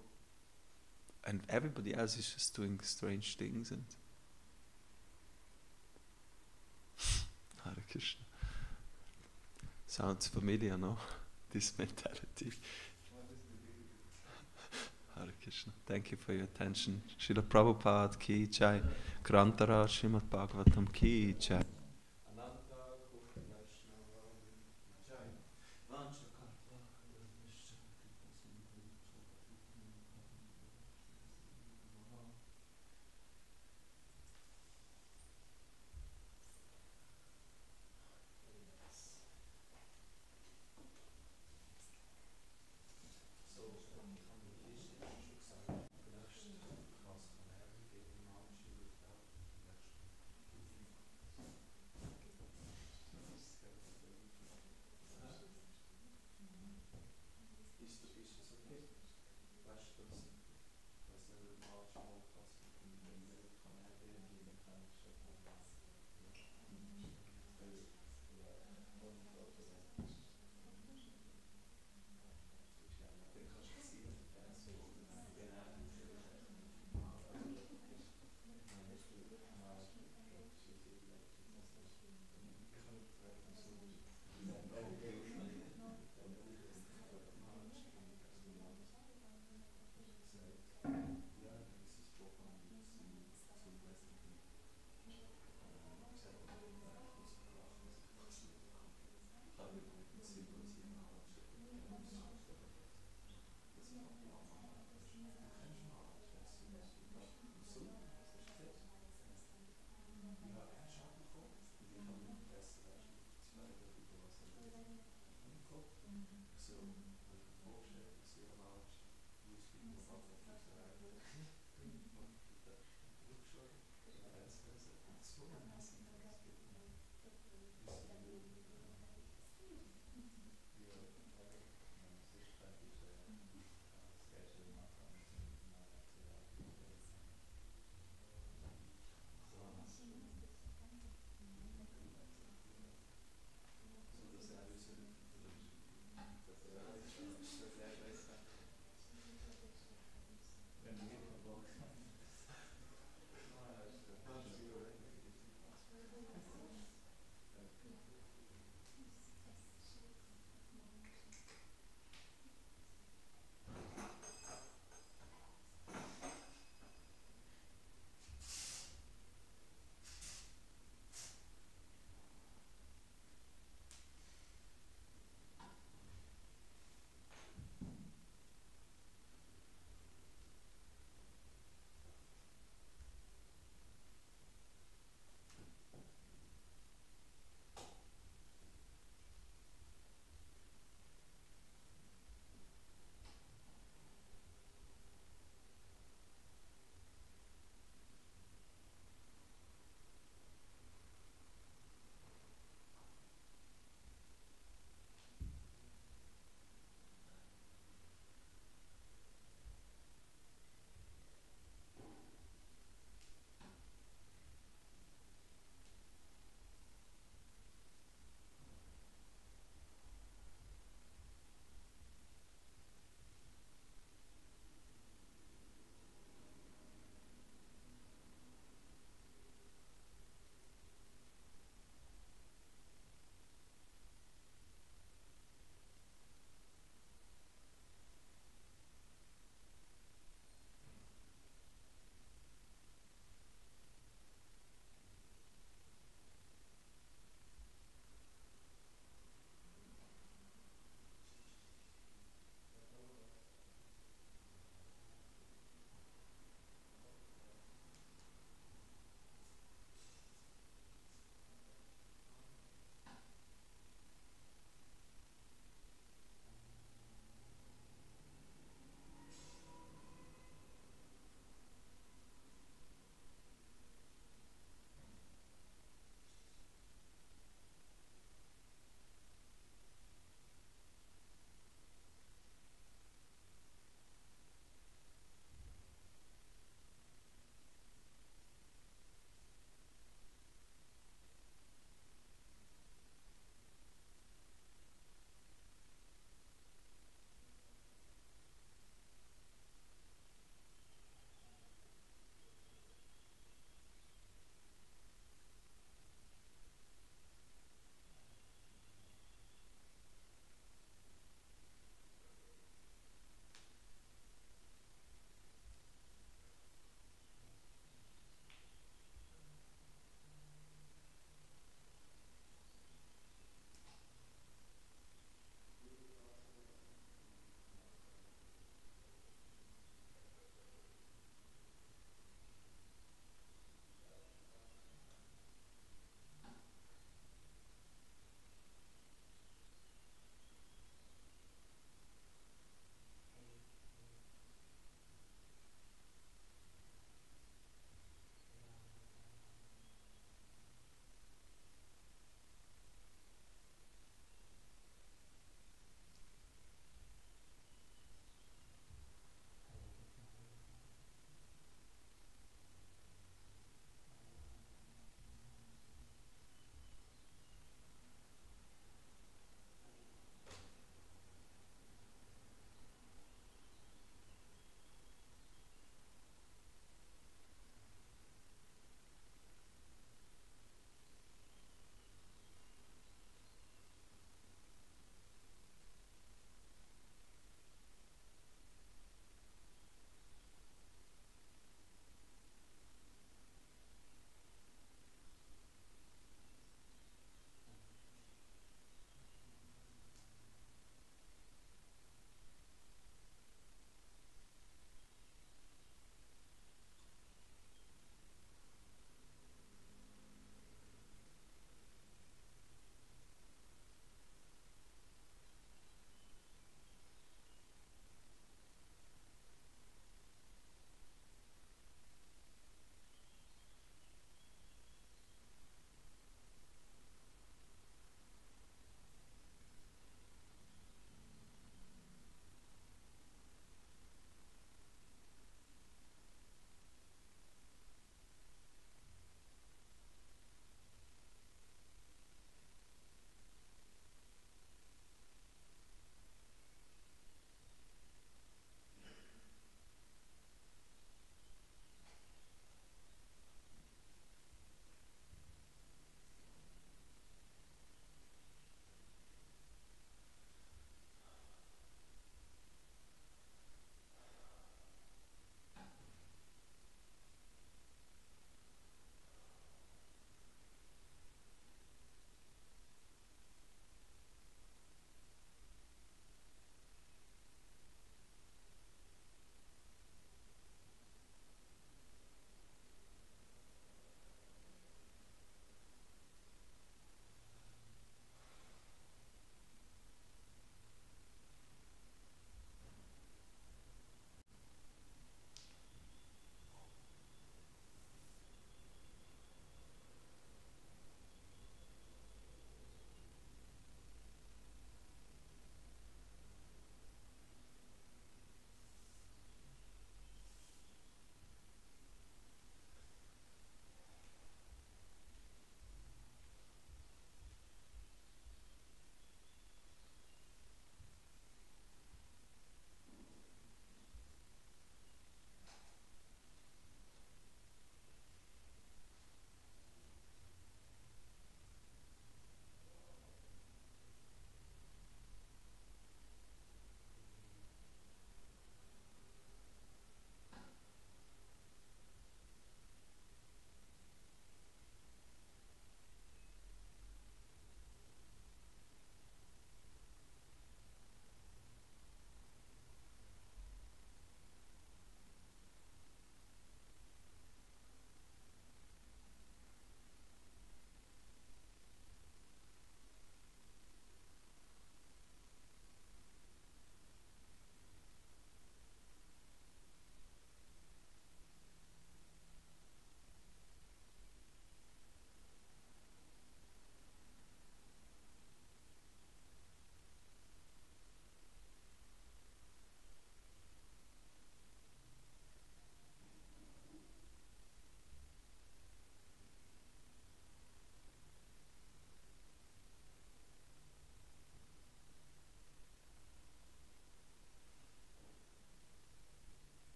and everybody else is just doing strange things. And Hare Krishna. Sounds familiar, no? This mentality. Hare Krishna. Thank you for your attention. Srila Prabhupada ki jai. Grantara Srimad Bhagavatam ki jai.